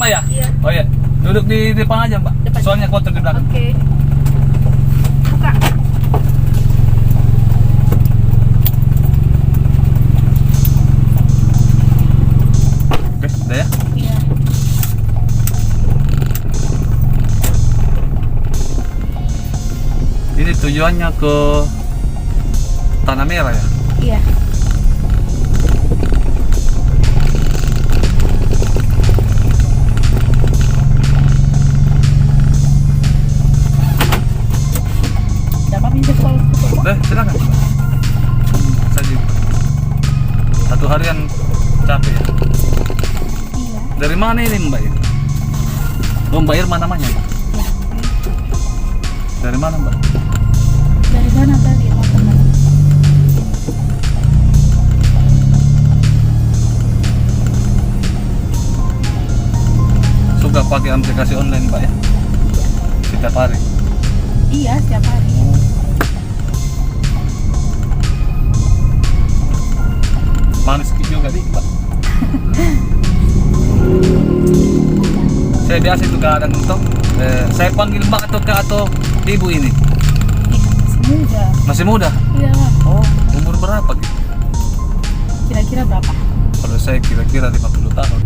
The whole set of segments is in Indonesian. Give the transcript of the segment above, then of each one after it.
Mbak ya? Iya. Oh iya. Duduk di depan aja Mbak. Depan. Soalnya kotor di belakang. Oke. Buka. Oke, udah ya. Iya. Ini tujuannya ke Tanah Merah ya? Iya. Dapat minta soal Silakan. Saja. Satu harian capek ya. Iya. Dari mana ini Mbak ini? Oh, Mbak Irma namanya? Iya. Dari mana Mbak? Dari mana tadi teman-teman? Suka pakai aplikasi online Mbak ya? Setiap hari? Iya, setiap hari. Manis juga nih Mbak. Saya biasa itu kadang untuk saya panggil Mbak atau Kak atau Ibu ini? Masih muda. Masih muda? Iya. Oh, umur berapa gitu? Kira-kira berapa? Kalau saya kira-kira 50 tahun.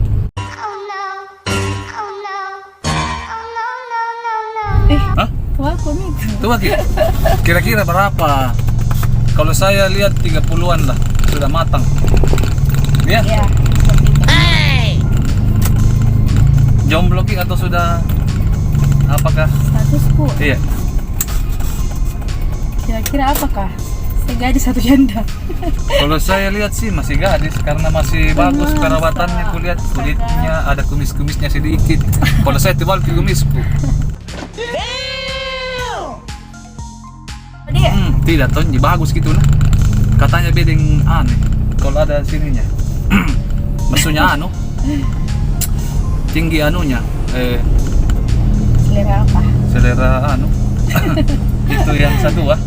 Hah? Tua aku nih. Tua gitu? Kira-kira berapa? Kalau saya lihat 30-an lah, sudah matang. Iya? Iya, seperti itu. Jomblo ki atau sudah apakah? Statusku. Iya. Kira-kira apakah? Saya gadis satu janda. Kalau saya lihat sih masih gadis karena masih bagus Masa? perawatannya, kulihat kulitnya ada kumis-kumisnya sedikit. Kalau saya tebal ke kumisku. Dia Tidak tonji bagus gitu lah. Katanya bedeng aneh. Kalau ada sininya. Maksudnya anu. Tinggi anunya. selera apa? Selera anu. Itu yang satu ah.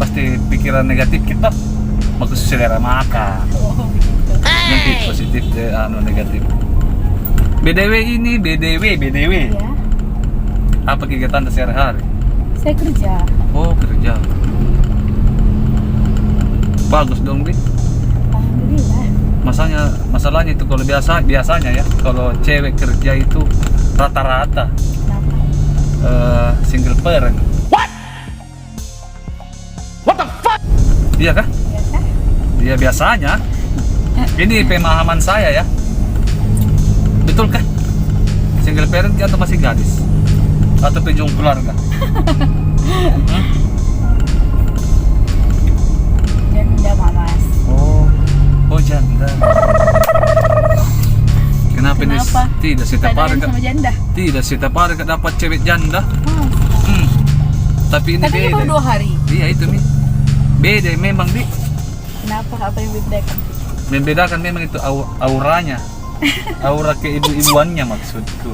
Pasti pikiran negatif kita. Bagus selera makan. Oh, gitu. Nanti positif anu negatif. BDW ini BDW. Iya. Apa kegiatan sehari-hari? Saya kerja. Oh, kerja. Bagus dong, Bi. Alhamdulillah. Masalahnya itu kalau biasanya ya, kalau cewek kerja itu rata-rata Kenapa? single parent. What the fuck? Iya kah? Iya kah? Iya biasanya. Ini pemahaman saya ya. Betul kah? Single parent atau masih gadis? Atau penjung keluarga? Janda mamas. Oh janda. Kenapa ini? Kenapa? Tidak setiap hari Padahal sama janda. tidak setiap hari dapat cewek janda. Oh, Tapi ini katanya beda. baru 2 hari. Iya itu Mi. Beda memang Di. Kenapa? Apa yang membedakan? Membedakan memang itu auranya. Aura keibu-ibuannya maksudku.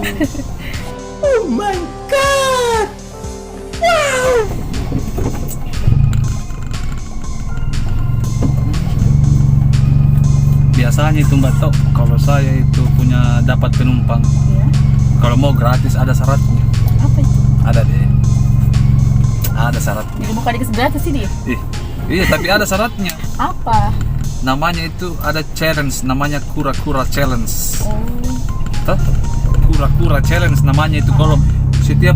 Oh my god. Wow. Biasanya itu Mbak Tok, kalau saya itu punya dapat penumpang, Iya. kalau mau gratis ada syaratnya. Apa itu? Ada deh. Ada syaratnya. Jadi bukan dikasih gratis sih dia. Iya, tapi ada syaratnya. Apa? Namanya itu ada challenge, namanya kura-kura challenge. Oh. Tuh, kura-kura challenge namanya itu. Kalau setiap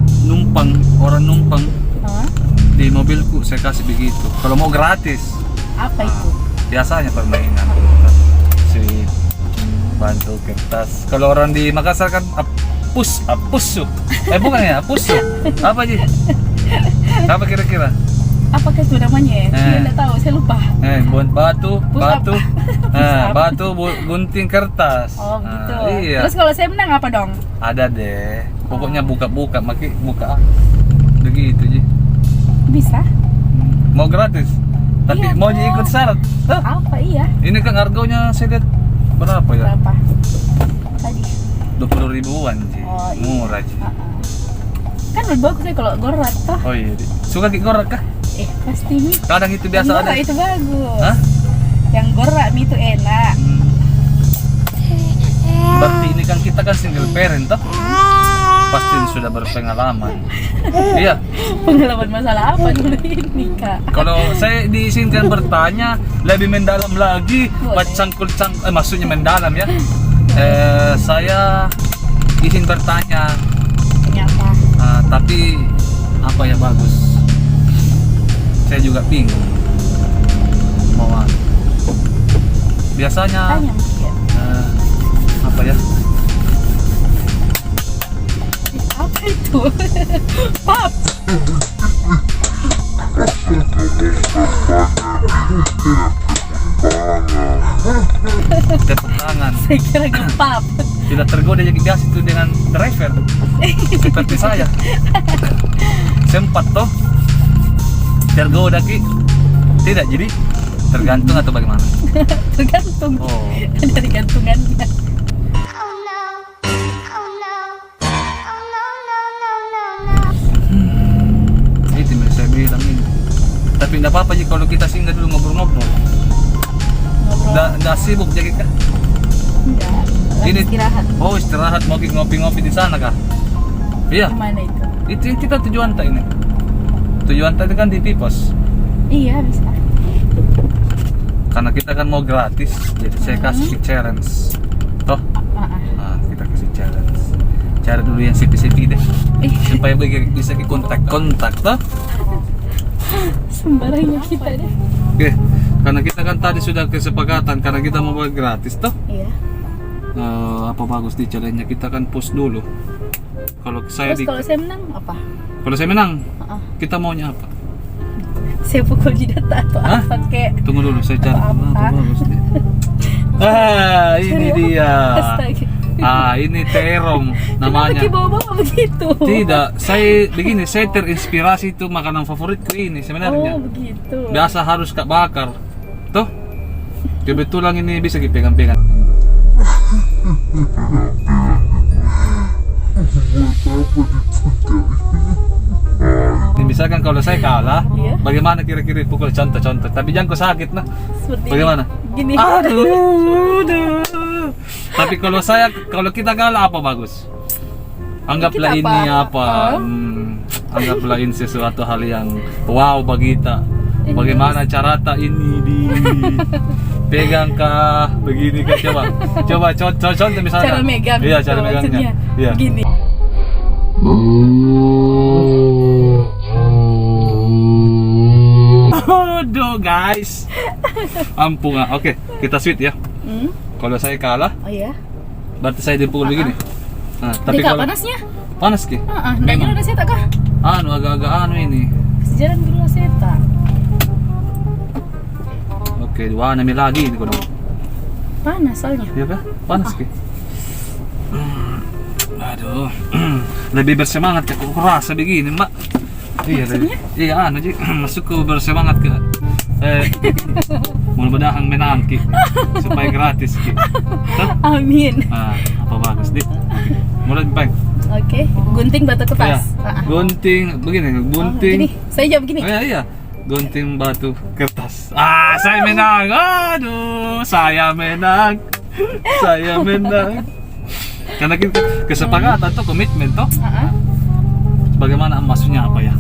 orang numpang Hah? di mobilku saya kasih begitu. Kalau mau gratis, Apa itu? biasanya permainan si bantu kertas. Kalau orang di Makassar kan apus tuh. Bukan ya, apus tuh. Apa sih? Apa kira-kira? Apakah itu namanya? Saya tidak tahu, saya lupa. Batu, Pus batu, apa? batu, gunting kertas. Oh gitu. Iya. Terus kalau saya menang apa dong? Ada deh. Pokoknya buka-buka, buka. Begitu ji. Bisa? Mau gratis, tapi Iya, mau dong. ikut syarat. Hah? Apa iya? Ini kan harganya saya lihat berapa ya? Berapa? Tadi. 20 ribuan ji. Oh, iya. Murah ji. Kan lebih bagus ya kalau gorat toh. Oh iya. Di. Suka gorak kah? Pasti nih. Kadang itu biasa Yang ada. gorak itu bagus. Hah? Yang gorak mie itu enak. Berarti ini kan kita kan single parent toh. Pasti sudah berpengalaman. Iya. Pengalaman masalah apa dulu ini, Kak? Kalau saya diizinkan bertanya lebih mendalam lagi, Boleh. maksudnya mendalam ya. Saya izin bertanya, Ternyata. tapi apa ya bagus? Saya juga bingung. Mau apa? Biasanya Tanya mungkin. apa ya? Apa itu? Pap. Tepuk tangan. Saya kira gepap. Tidak tergoda jadi biasa itu dengan driver seperti saya. Sempat toh tergoda ki, tidak jadi tergantung atau bagaimana? Tergantung. Oh, Dari gantungannya. Oh no. Oh no. Oh no, no, no, no, no. itu yang saya bilang ini. Tapi tidak apa-apa sih kalau kita singgah dulu ngobrol-ngobrol. Ngobrol. Nggak sibuk jadi kah? Enggak. Lagi Ini- istirahat. Oh istirahat mau ngopi-ngopi di sana kah? Iya. Gimana itu? Itu yang kita tujuan tak ini. Tujuan tadi kan di Pipos. Iya, bisa. Karena kita kan mau gratis, jadi saya kasih challenge. Toh? Kita kasih challenge. Cari dulu yang sepi-sepi deh. Supaya bisa ke kontak-kontak toh. Sembarangnya kita deh. Oke, karena kita kan tadi sudah kesepakatan karena kita mau buat gratis toh. Iya. Apa bagus di challenge-nya kita kan post dulu. Kalau saya Terus kalau saya menang apa? kalau saya menang, Heeh. kita maunya apa? Saya pukul di data atau Hah? apa kek? Tunggu dulu, saya cari Apa? apa bagus deh. Ini dia. Astaga. Ini terong namanya. Kenapa bawa-bawa begitu? Tidak, saya terinspirasi itu makanan favoritku ini sebenarnya. Oh, begitu. Biasa harus kak bakar. Tuh. Kebetulan ini bisa dipegang-pegang. Ini misalkan kalau saya kalah, Iya. bagaimana kira-kira pukul contoh-contoh. Tapi jangan kau sakit nah. Seperti Bagaimana? Gini. Aduh. Tapi kalau kita kalah apa bagus? Anggaplah Kita ini apa? apa? Anggaplah ini sesuatu hal yang wow bagi kita. Ini Bagaimana cara tak ini pegang kah? Begini kah? Coba contoh misalnya. Cara megang. Iya, cara gitu megangnya. maksudnya. Iya. Gini. Aduh guys. Ampun ah. Oke, kita sweet ya. Hmm? Kalau saya kalah, Oh iya. berarti saya dipukul begini. Nah, tapi Tapi kalau panasnya? panas ki. Nggak Memang. ada saya tak kah? Agak-agak ini. Sejalan dulu saya tak. Oke, dua nami lagi ini kono. Panas soalnya. Iya kah? Panas ki. Aduh. Lebih bersemangat ke aku rasa begini, Mbak. Iya, Maksudnya? iya Ji. Masukku bersemangat ke mudah-mudahan menang ki. Supaya gratis ki. Tuh. Amin. Apa bagus dik. Mulai bang. Oke. Gunting batu Iya. kertas. Gunting begini, gunting. Gini. Saya jawab gini. Oh, iya. Gunting batu kertas. Saya menang. Aduh, saya menang. Saya menang. Karena kita kesepakatan tuh komitmen toh. Bagaimana maksudnya apa ya?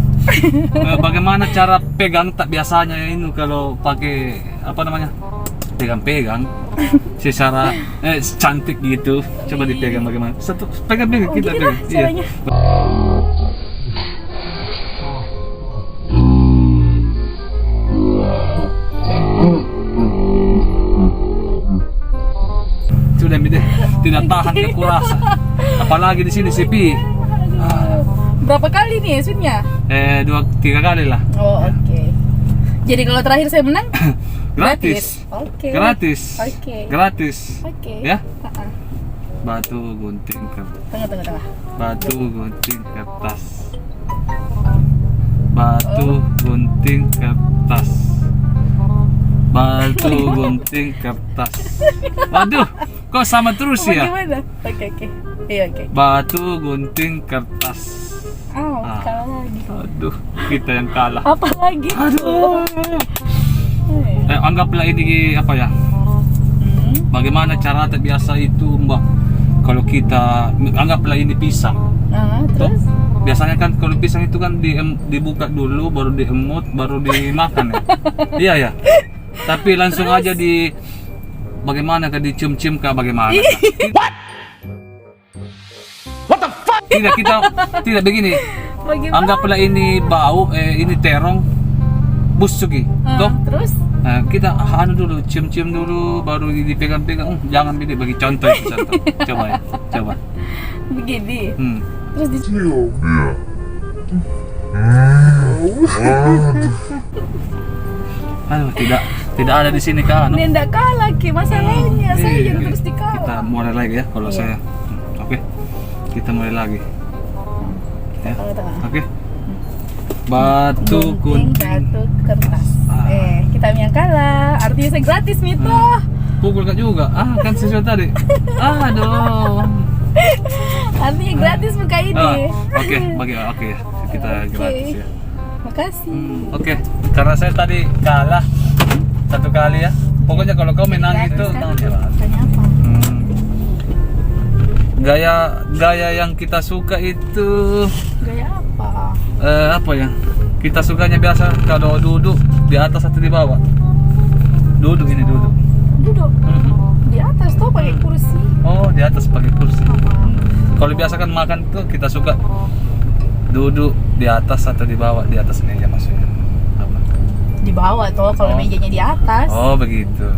Bagaimana cara pegang tak biasanya ini kalau pakai apa namanya? Pegang-pegang secara cantik gitu. Coba dipegang bagaimana? Satu pegang-pegang Oh, kita gini lah pegang. caranya. Sudah deh, tidak tahan ke kurasa. Apalagi di sini sepi. Berapa kali nih switnya? 2-3 kali lah. Oh, oke. Jadi kalau terakhir saya menang Gratis. Oke. Gratis. Oke. Gratis. Oke. Ya? Ha-ha. Batu gunting kertas. Tengah. Batu gunting kertas. Batu gunting kertas. Batu gunting kertas. Waduh, kok sama terus ya? Bagaimana? Oke. Iya, oke. Batu gunting kertas. Kalah lagi. Aduh, kita yang kalah. Apa lagi? Aduh. Anggaplah ini apa ya? Hmm. Bagaimana cara tak biasa itu Mbak kalau kita anggaplah ini pisang. Toh, Terus? biasanya kan kalau pisang itu kan dibuka dulu, baru diemut, baru dimakan ya. Iya ya. Tapi langsung aja bagaimana kah dicium-cium kah bagaimana? What the fuck? Tidak begini. Bagaimana? Anggaplah ini bau, ini terong busuki. Toh? Terus? Nah, kita dulu, cium-cium dulu, baru dipegang-pegang. Jangan bagi contoh itu contoh. Coba ya, coba. Begini. Terus di Aduh, tidak ada di sini kan? Ini enggak kalah Ki masalahnya. Saya Iya, jadi terus dikawal. Kita mulai lagi ya kalau Iya. saya. Oke. Kita mulai lagi. Ya. Oke. Batu Gunting, gunting. batu kertas. Kita yang kalah. Artinya saya gratis Mito. Pukul kak juga. Kan sesuatu tadi. Aduh. Artinya gratis buka ini. Oke, oke ya. Kita Oke. gratis ya. Makasih. Oke, karena saya tadi kalah satu kali ya. Pokoknya kalau kau menang Gratis, itu kan? ya. Tanya apa? Gaya yang kita suka itu Gaya apa? apa ya? Kita sukanya biasa kalau duduk di atas atau di bawah. Duduk. Duduk. Di atas tuh pakai kursi. Oh, di atas pakai kursi. Kalau biasa kan makan tuh kita suka duduk di atas atau di bawah, di atas meja maksudnya. Apa? Di bawah tuh kalau Oh. mejanya di atas. Oh, begitu.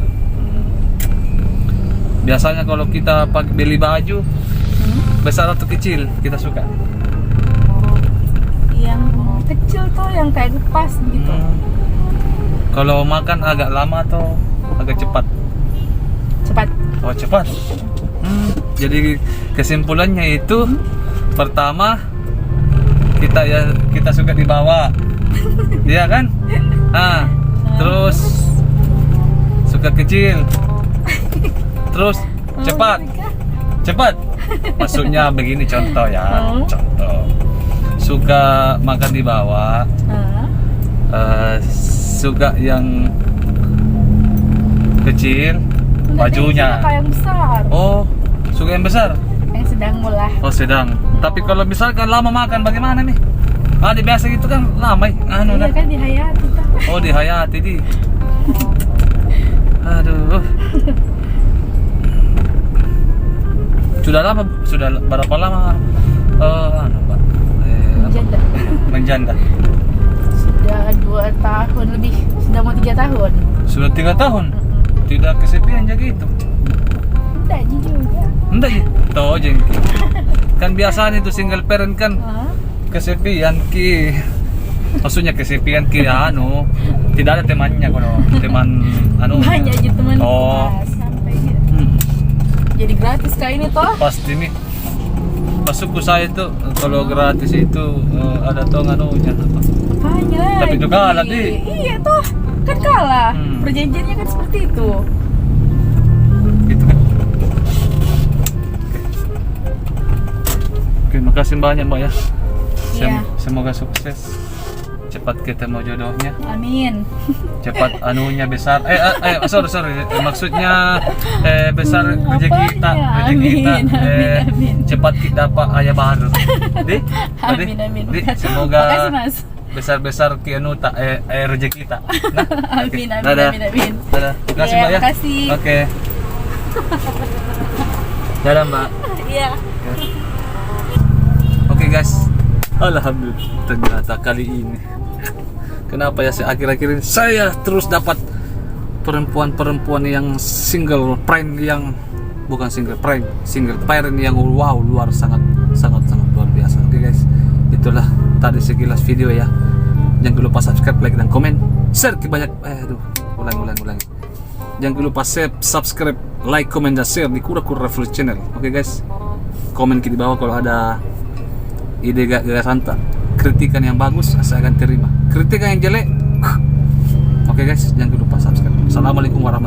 Biasanya kalau kita beli baju besar atau kecil kita suka. Yang kecil tuh yang kayak pas gitu. Kalau makan agak lama atau agak cepat? Cepat. Oh, cepat. Jadi kesimpulannya itu pertama kita suka di bawah. Iya kan? Terus suka kecil. Terus cepat. Maksudnya begini contoh ya. Contoh. Suka makan di bawah. Suka yang kecil, bajunya. Suka yang besar. Oh, suka yang besar. Yang sedang mulah. Oh, sedang. Tapi kalau misalkan lama makan bagaimana nih? Di biasa gitu kan lama. Iya kan di Hayati tuh. Oh, di Hayati di. Aduh. Sudah berapa lama? Pak. Menjanda. Menjanda. Sudah 2 tahun lebih. Sudah mau 3 tahun. Sudah 3 tahun. Tidak kesepian jadi itu. Enggak juga. Enggak ya? Tahu jengki. Kan biasanya itu single parent kan kesepian ki. Maksudnya kesepian ki tidak ada temannya kalau teman Banyak aja teman. Oh. Sampai gitu. Jadi gratis kayak ini toh. Pasti nih. Masukku saya itu kalau gratis itu ada tong anunya apa? Banyak. Tapi itu kalah, Di. Iya toh. Kan kalah. Perjanjiannya kan seperti itu. Gitu kan. Oke, makasih banyak Mbak ya. Iya. Semoga sukses. Cepat ketemu jodohnya. Amin. Cepat anunya besar. Sorry. Maksudnya besar rezeki kita. Amin. Cepat kita dapat ayah baru. Amin. Di, semoga Makasih Mas. besar-besar kianuta rezeki kita. Nah, Amin. dadah. Amin. Dadah. Makasih Iya, Mbak ya. makasih. Oke. Dadah Mbak. Iya. Oke guys. Alhamdulillah ternyata kali ini. Kenapa ya akhir-akhir ini saya terus dapat perempuan-perempuan yang single parent yang bukan single parent yang wow sangat luar biasa. Oke guys, itulah tadi sekilas video ya. Jangan lupa subscribe, like dan komen, share ke banyak. Ulang. Jangan lupa subscribe, like, komen dan share di Kura-Kura Revolution channel. Oke guys, komen di bawah kalau ada ide gagasan kritikan yang bagus saya akan terima, kritikan yang jelek oke guys, jangan lupa subscribe. Assalamualaikum warahmatullahi wabarakatuh.